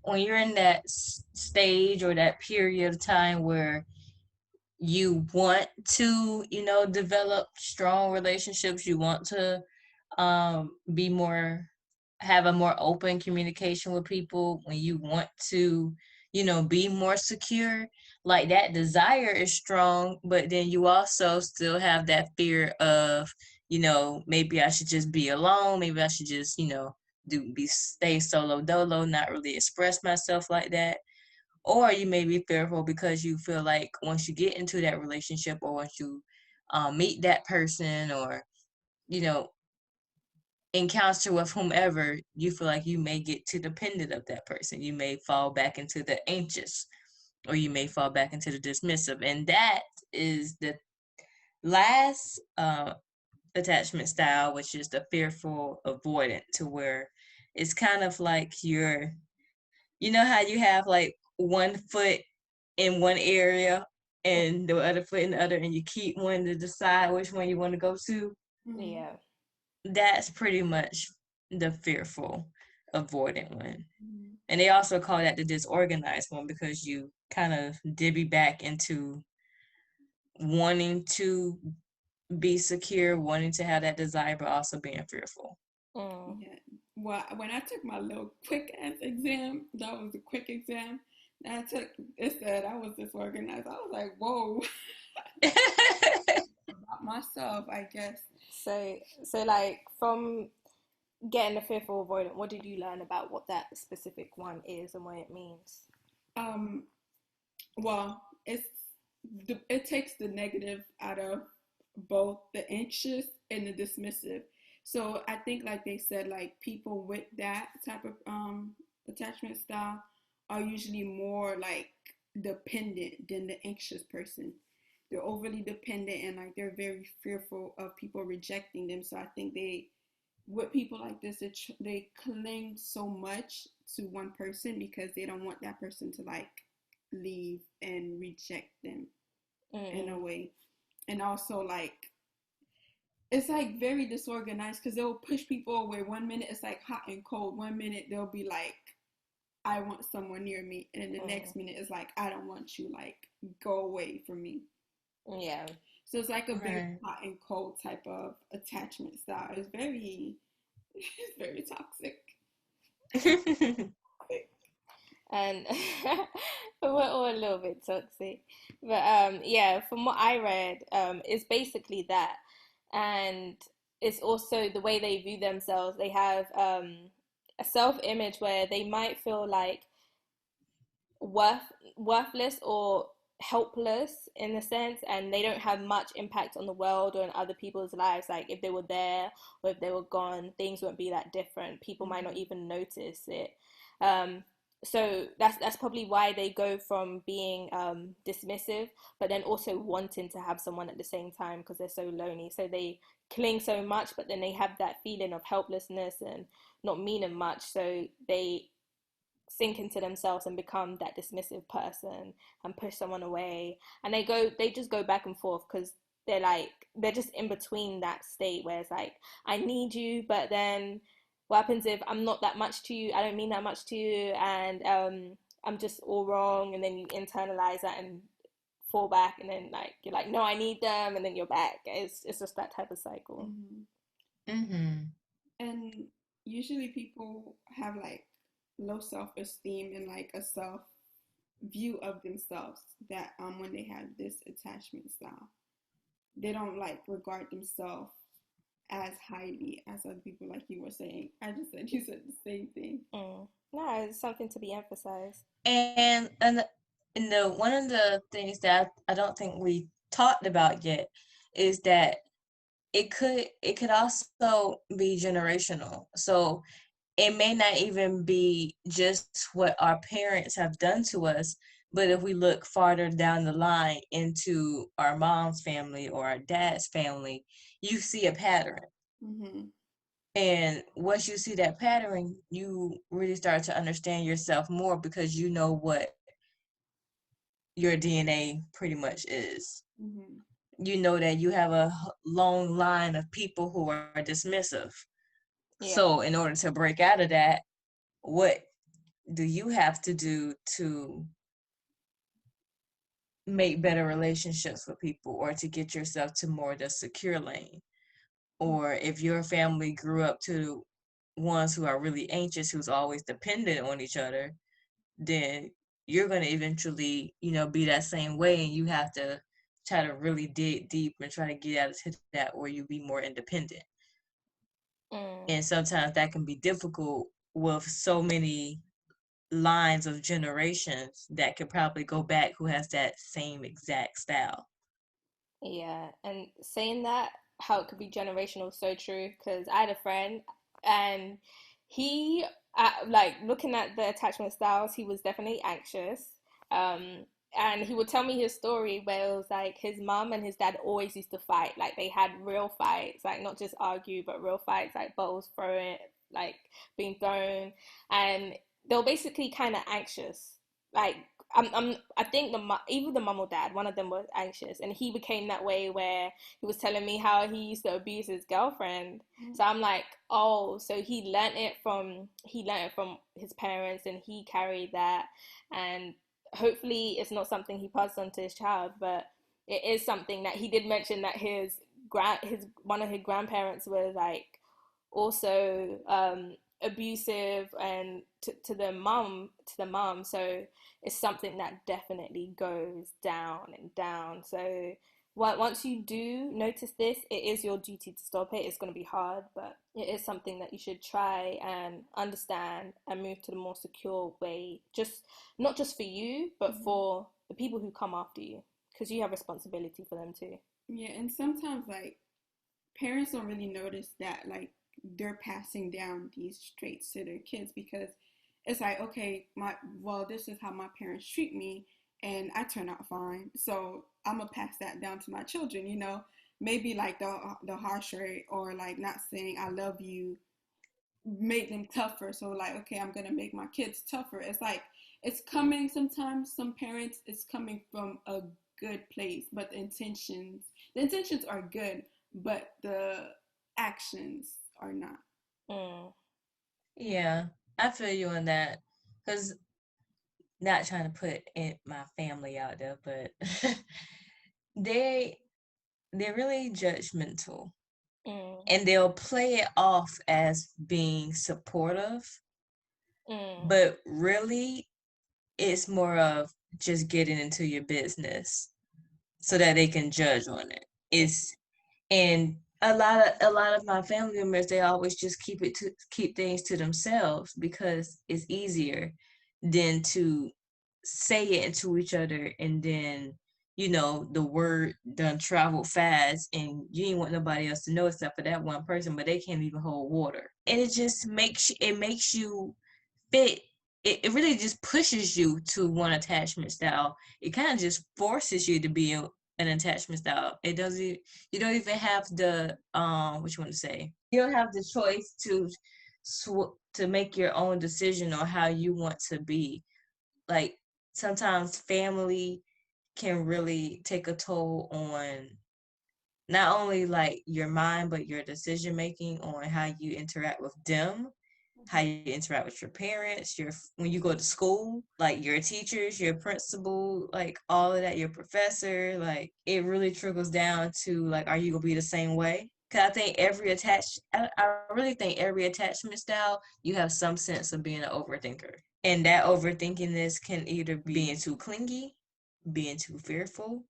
stage or that period of time where you want to, develop strong relationships, you want to be more have a more open communication with people, when you want to, be more secure, like that desire is strong, but then you also still have that fear of, maybe I should just be alone, maybe I should just, stay solo dolo, not really express myself like that. Or you may be fearful because you feel like once you get into that relationship, or once you meet that person, or you know encounter with whomever, you feel like you may get too dependent of that person. You may fall back into the anxious, or you may fall back into the dismissive, and that is the last attachment style, which is the fearful avoidant, to where it's kind of like how you have like one foot in one area and the other foot in the other, and you keep wanting to decide which one you want to go to. Yeah. That's pretty much the fearful avoidant one. Mm-hmm. And they also call that the disorganized one, because you kind of divvy back into wanting to be secure, wanting to have that desire, but also being fearful. Yeah. Well, when I took my little quick ass exam, that was a quick exam that I took. It said I was disorganized. I was like, whoa, about myself, I guess. So like from getting a fearful avoidant, what did you learn about what that specific one is and what it means? Um, well, it takes the negative out of both the anxious and the dismissive. So I think, like they said, like people with that type of attachment style are usually more like dependent than the anxious person. They're overly dependent, and like they're very fearful of people rejecting them. So I think with people like this, they cling so much to one person because they don't want that person to like leave and reject them in a way. And also like it's like very disorganized because they'll push people away. One minute it's like hot and cold. One minute they'll be like, I want someone near me, and then the next minute it's like, I don't want you, like go away from me. Yeah. So it's like a very hot and cold type of attachment style. It's very toxic. And we're all a little bit toxic, but yeah, from what I read, it's basically that. And it's also the way they view themselves. They have a self-image where they might feel like worthless or helpless in a sense, and they don't have much impact on the world or in other people's lives. Like if they were there or if they were gone, things wouldn't be that different. People might not even notice it. So that's probably why they go from being dismissive, but then also wanting to have someone at the same time because they're so lonely. So they cling so much, but then they have that feeling of helplessness and not meaning much. So they sink into themselves and become that dismissive person and push someone away. And they just go back and forth because they're just in between that state where it's like, I need you, but then what happens if I'm not that much to you? I don't mean that much to you, and I'm just all wrong. And then you internalize that and fall back, and then like you're like, no, I need them, and then you're back. It's just that type of cycle. And usually people have like low self-esteem and like a self view of themselves that when they have this attachment style, they don't like regard themselves as highly as other people, like you were saying. I just said you said the same thing. No, it's something to be emphasized. And one of the things that I don't think we talked about yet is that it could also be generational. So it may not even be just what our parents have done to us, but if we look farther down the line into our mom's family or our dad's family, you see a pattern. And once you see that pattern, you really start to understand yourself more, because you know what your DNA pretty much is. You know that you have a long line of people who are dismissive. Yeah. So in order to break out of that, what do you have to do to make better relationships with people, or to get yourself to more the secure lane? Or if your family grew up to ones who are really anxious, who's always dependent on each other, then you're going to eventually, be that same way, and you have to try to really dig deep and try to get out of that, or you be more independent. And sometimes that can be difficult with so many lines of generations that could probably go back who has that same exact style. Yeah, and saying that, how it could be generational, so true, because I had a friend, and he, like, looking at the attachment styles, he was definitely anxious. And he would tell me his story where it was like his mom and his dad always used to fight. Like, they had real fights, like not just argue, but real fights, like bottles thrown, like being thrown, and they were basically kind of anxious. Like, I think either the mum or dad, one of them was anxious, and he became that way where he was telling me how he used to abuse his girlfriend. So I'm like, oh, so he learned it from his parents, and he carried that, and hopefully it's not something he passed on to his child, but it is something that he did mention, that one of his grandparents was like also abusive, and to the mom, so it's something that definitely goes down and down. So once you do notice this, it is your duty to stop it. It's going to be hard, but it is something that you should try and understand and move to the more secure way, just not just for you, but for the people who come after you, because you have responsibility for them too. Yeah, and sometimes like parents don't really notice that like they're passing down these traits to their kids, because it's like, okay, this is how my parents treat me, and I turn out fine, so I'm gonna pass that down to my children. Maybe like the harsher, or like not saying I love you, make them tougher. So like, okay, I'm gonna make my kids tougher. It's like it's coming sometimes. Some parents, it's coming from a good place, but the intentions are good, but the actions are not. Yeah, I feel you on that, because not trying to put my family out there, but they're really judgmental, and they'll play it off as being supportive, but really it's more of just getting into your business so that they can judge on it. And a lot of my family members, they always just keep things to themselves, because it's easier than to say it into each other, and then the word done traveled fast, and you didn't want nobody else to know except for that one person, but they can't even hold water. And it just makes you fit. It really just pushes you to one attachment style. It kind of just forces you to be an attachment style. It doesn't. You don't even have the what you want to say. You don't have the choice to make your own decision on how you want to be. Like, sometimes family can really take a toll on not only like your mind, but your decision making, on how you interact with them. how you interact with your parents, when you go to school, like your teachers, your principal, like all of that, your professor, like it really trickles down to like, are you gonna be the same way? Because I think I really think every attachment style, you have some sense of being an overthinker. And that overthinkingness can either be being too clingy, being too fearful,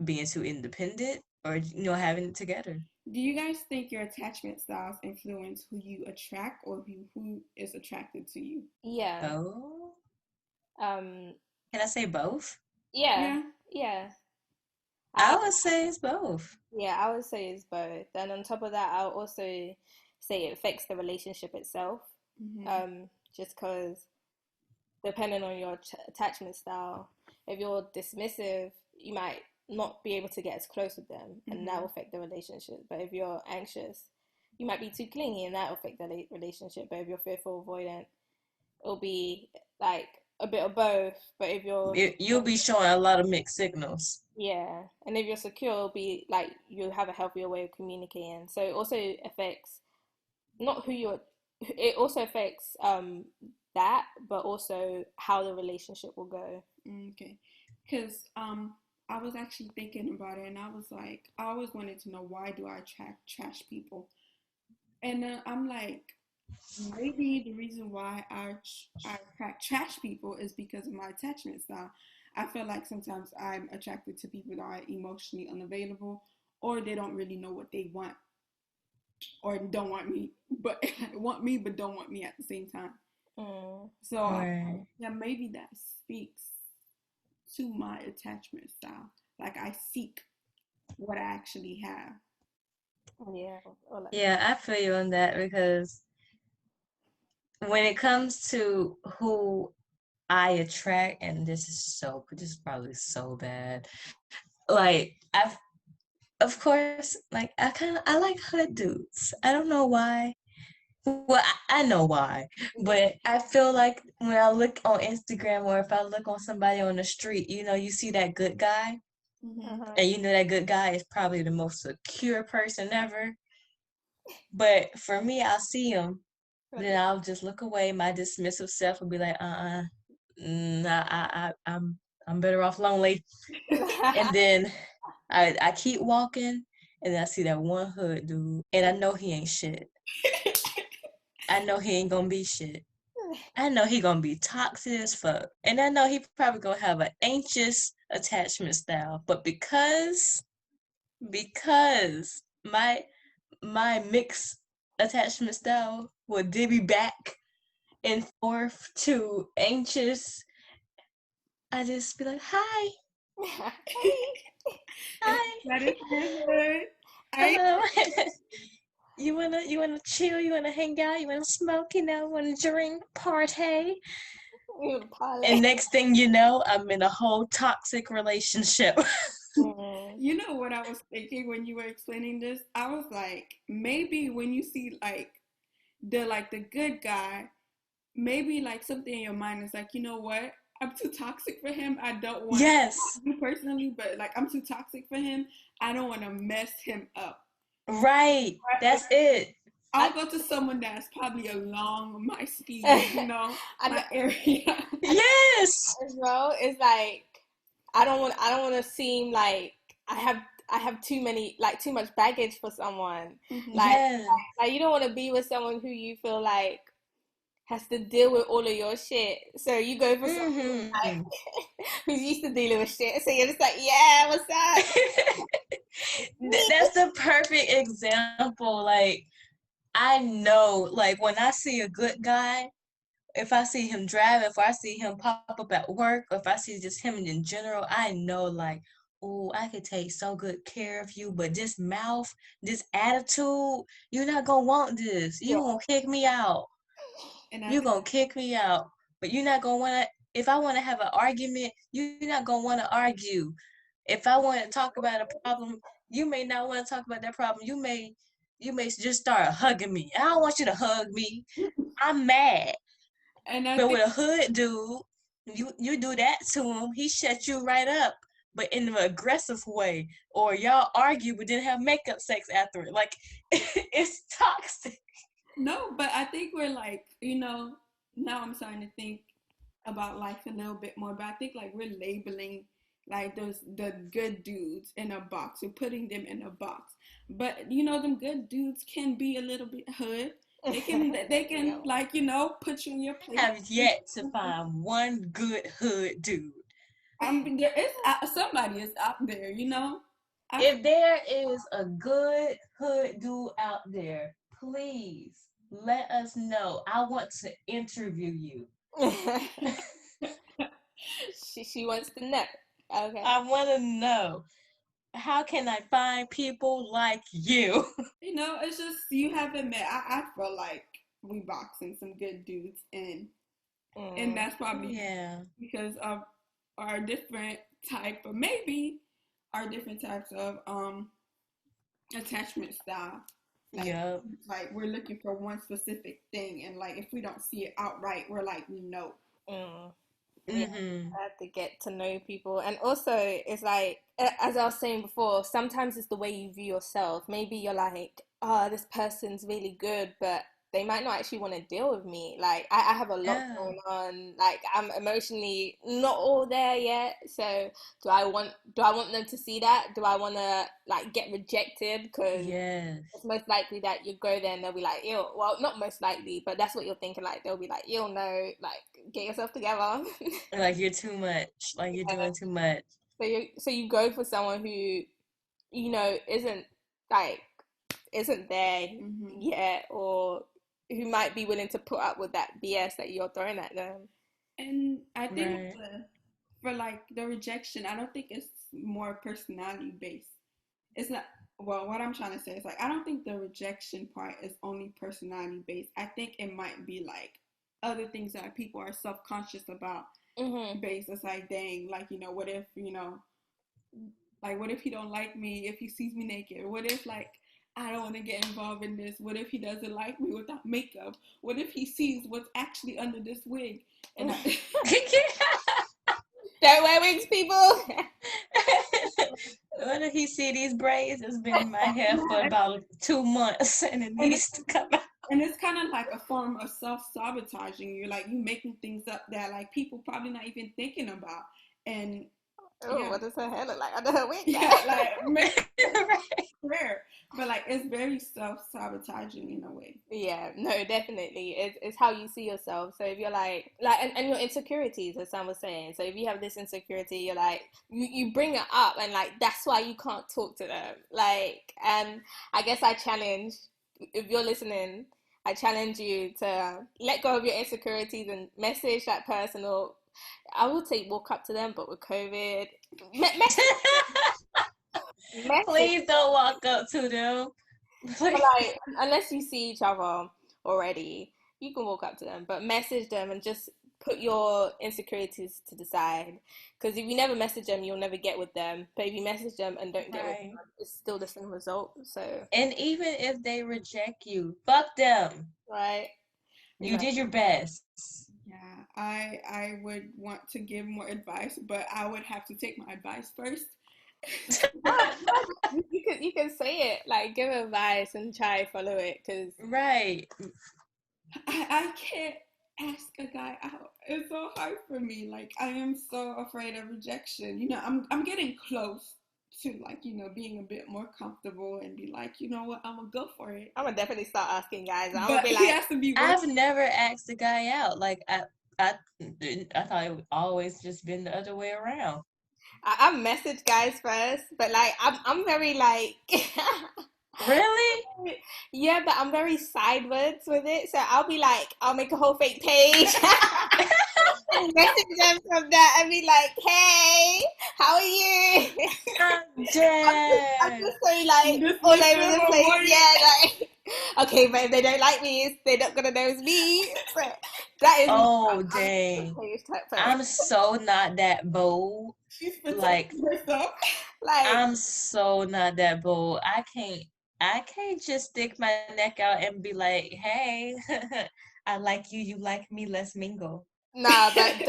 being too independent, or having it together. Do you guys think your attachment styles influence who you attract or who is attracted to you? Yeah. Oh. Um. Can I say both? Yeah. Yeah. I would say it's both. Yeah, I would say it's both. And on top of that, I'll also say it affects the relationship itself. Just because depending on your attachment style, if you're dismissive, you might not be able to get as close with them, and that will affect the relationship. But if you're anxious, you might be too clingy, and that will affect the relationship. But if you're fearful, avoidant, it'll be like a bit of both. But if you'll be showing a lot of mixed signals. Yeah, and if you're secure, it'll be like you have a healthier way of communicating. So it also affects not who you're. It also affects that, but also how the relationship will go. Okay, because I was actually thinking about it, and I was like, I always wanted to know, why do I attract trash people? And I'm like, maybe the reason why I attract trash people is because of my attachment style. I feel like sometimes I'm attracted to people that are emotionally unavailable, or they don't really know what they want, or don't want me, but want me but don't want me at the same time. So yeah, maybe that speaks to my attachment style. Like, I seek what I actually have. Yeah, I feel you on that, because when it comes to who I attract, and this is probably so bad. Like, of course, like I like hood dudes. I don't know why. Well, I know why, but I feel like when I look on Instagram, or if I look on somebody on the street, you see that good guy, and that good guy is probably the most secure person ever. But for me, I'll see him, then I'll just look away. My dismissive self will be like, nah, I'm better off lonely. And then I keep walking, and then I see that one hood dude, and I know he ain't shit. I know he ain't gonna be shit. I know he gonna be toxic as fuck, and I know he probably gonna have an anxious attachment style. But because my mixed attachment style will divvy back and forth to anxious, I just be like, hi. Hi. That is good. Hello. You wanna chill, you wanna hang out, you wanna smoke, wanna drink, party. And next thing you know, I'm in a whole toxic relationship. You know what I was thinking when you were explaining this? I was like, maybe when you see like the good guy, maybe like something in your mind is like, you know what? I'm too toxic for him. I don't want you personally, but like, I'm too toxic for him. I don't want to mess him up. Right. That's it. I'll go to someone that's probably along my speed, my area. Yes. As well, it's like I don't want to seem like I have too much baggage for someone. Like you don't want to be with someone who you feel like has to deal with all of your shit. So you go for someone like, who's used to dealing with shit. So you're just like, yeah, what's up? That's the perfect example. Like, I know, like, when I see a good guy, if I see him driving, if I see him pop up at work, or if I see just him in general, I know, like, oh, I could take so good care of you, but this mouth, this attitude, you're not gonna want this. You're gonna kick me out. You're gonna kick me out. But you're not gonna wanna, if I wanna have an argument, you're not gonna wanna argue. If I want to talk about a problem, you may not want to talk about that problem. You may just start hugging me. I don't want you to hug me. I'm mad. But with a hood dude, you do that to him, he shut you right up, but in an aggressive way. Or y'all argue but didn't have makeup sex after it. Like, it's toxic. No, but I think we're like, now I'm starting to think about life a little bit more. But I think like we're labeling like the good dudes in a box. We're putting them in a box. But them good dudes can be a little bit hood. They can like, put you in your place. I have yet to find one good hood dude. Somebody is out there, If there is a good hood dude out there, please let us know. I want to interview you. She wants to know. Okay. I want to know. How can I find people like you? It's just you haven't met. I feel like we boxing some good dudes in, and that's probably because of our different maybe our different types of attachment style. Like we're looking for one specific thing, and like if we don't see it outright, we're like no. Yeah, I have to get to know people. And also it's like, as I was saying before, sometimes it's the way you view yourself. Maybe you're like, oh, this person's really good, but they might not actually want to deal with me. Like I have a lot going on. Like I'm emotionally not all there yet. So do I want them to see that? Do I want to like get rejected? Because it's most likely that you go there and they'll be like, ew. Well, not most likely, but that's what you're thinking. Like they'll be like, ew, no, like get yourself together. Like you're too much. Like you're doing too much. So you go for someone who, isn't there yet, or who might be willing to put up with that BS that you're throwing at them. And I think for like the rejection, I don't think it's more personality based. It's not. Well, what I'm trying to say is like I don't think the rejection part is only personality based. I think it might be like other things that people are self-conscious about based. It's like, dang, like, what if, like, what if he don't like me if he sees me naked? What if, like, I don't want to get involved in this? What if he doesn't like me without makeup? What if he sees what's actually under this wig? And don't wear wigs, people. What if he see these braids that's been in my hair for about 2 months and it needs to come out? And it's kind of like a form of self-sabotaging. You're like, you making things up that like people probably not even thinking about. And what does her hair look like under her wig? Rare. But like it's very self-sabotaging in a way. Yeah, no, definitely. It's how you see yourself. So if you're like and your insecurities, as Sam was saying. So if you have this insecurity, you're like you bring it up, and like that's why you can't talk to them. Like, and I guess I challenge, if you're listening, I challenge you to let go of your insecurities and message that person, or I would say walk up to them, but with COVID, please don't walk up to them. But like, unless you see each other already, you can walk up to them, but message them and just put your insecurities to the side. Because if you never message them, you'll never get with them. But if you message them and don't get with them, it's still the same result. So, and even if they reject you, fuck them. Right. You did your best. Yeah, I would want to give more advice, but I would have to take my advice first. You can say it, like give advice and try follow it, because I can't ask a guy out. It's so hard for me. Like I am so afraid of rejection. I'm getting close to like being a bit more comfortable and be like, you know what, I'm gonna go for it. I'm gonna definitely start asking guys. I'm but gonna be he like, has to be. I've never asked a guy out. Like I thought it would always just been the other way around. I message guys first, but like I'm very like really? Yeah, but I'm very sideways with it. So I'll be like, I'll make a whole fake page and message them from that and be like, hey, how are you? I'm dead. I'm just so like all over the place. Yeah, like okay, but if they don't like me, they're not gonna know it's me. So that is dang. I'm so not that bold. Like I'm so not that bold. I can't just stick my neck out and be like, hey, I like you, you like me, let's mingle. Nah, but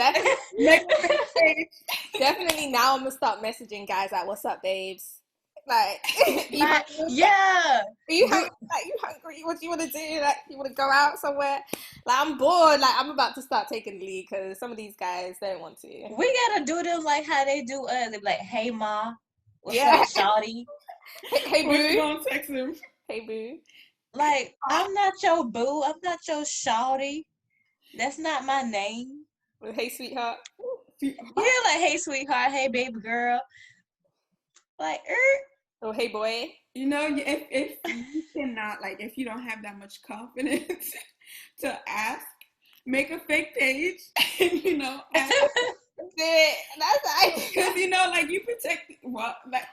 definitely now I'm gonna start messaging guys like, what's up, babes? Like, yeah. Are you hungry? Like, you hungry? What do you want to do? Like, you want to go out somewhere? Like, I'm bored. Like, I'm about to start taking the lead because some of these guys don't want to. We gotta do them like how they do us. They be like, "Hey, ma, what's Yeah. up, shawty?" Hey, boo. You gonna text him? Hey, boo. Like, I'm not your boo. I'm not your shawty. That's not my name. Hey, sweetheart. Yeah, like, hey, sweetheart. Hey, baby girl. Like, Oh, hey, boy. You know, if you cannot, like, if you don't have that much confidence to ask, make a fake page and, you know, ask. That's Because, you know, like, you protect, well, like,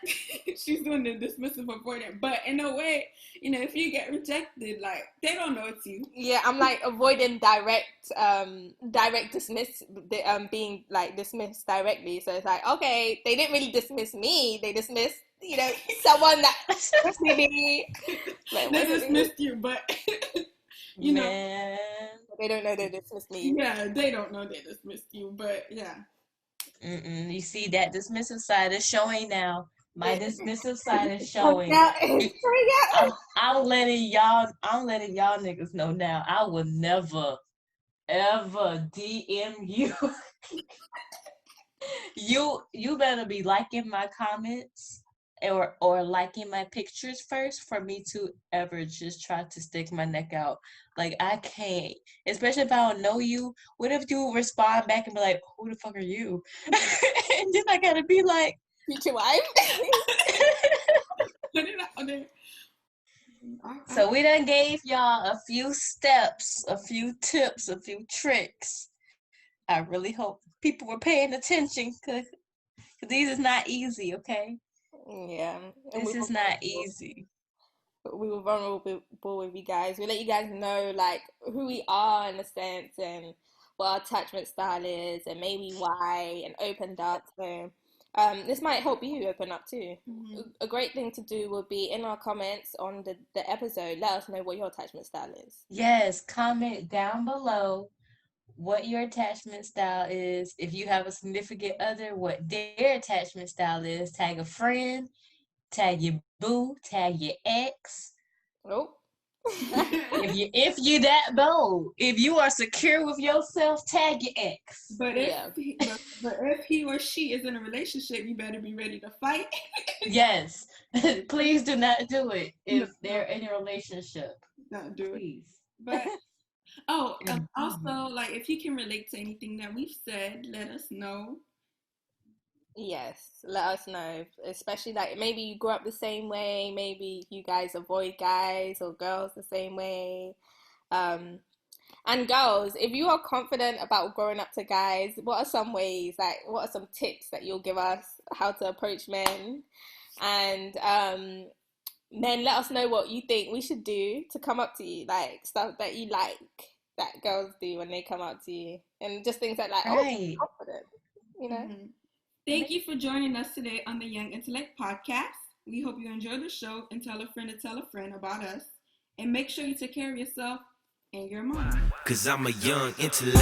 she's doing the dismissive avoidant, but in a way, you know, if you get rejected, like, they don't know it's you. Yeah, I'm like avoiding direct dismiss, being like dismissed directly. So it's like, okay, they didn't really dismiss me. They dismissed, you know, someone that maybe like, they dismissed you, but you know, they don't know they dismissed me. Yeah, they don't know they dismissed you, but yeah. You see that dismissive side is showing now. My dismissive side is showing. I'm letting y'all niggas know now. I will never, ever DM you. You better be liking my comments or liking my pictures first for me to ever just try to stick my neck out. Like, I can't, especially if I don't know you. What if you respond back and be like, who the fuck are you? And then I gotta be like, future wife. So we done gave y'all a few steps, a few tips, a few tricks. I really hope people were paying attention because these is not easy, okay? Yeah. This is not easy. We were vulnerable with you guys. We let you guys know, like, who we are in a sense and what our attachment style is and maybe why, and opened up. So this might help you open up too. Mm-hmm. A great thing to do would be in our comments on the episode, let us know what your attachment style is. Yes, comment down below what your attachment style is. If you have a significant other, what their attachment style is. Tag a friend, tag your boo, tag your ex. Nope. if you that bold, if you are secure with yourself, tag your ex. But if he or she is in a relationship, you better be ready to fight. Yes. Please do not do it if they're in a relationship. Not do Please. It. But also, like, if you can relate to anything that we've said, let us know. Yes, let us know. Especially, like, maybe you grew up the same way, maybe you guys avoid guys or girls the same way. And girls, if you are confident about growing up to guys, what are some ways, like, what are some tips that you'll give us how to approach men? And men, let us know what you think we should do to come up to you, like stuff that you like that girls do when they come up to you, and just things like right. Oh, confident, you know. Mm-hmm. Thank you for joining us today on the Young Intellect Podcast. We hope you enjoyed the show and tell a friend about us. And make sure you take care of yourself and your mind. Cause I'm a young intellect.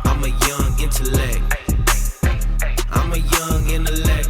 I'm a young intellect. I'm a young intellect.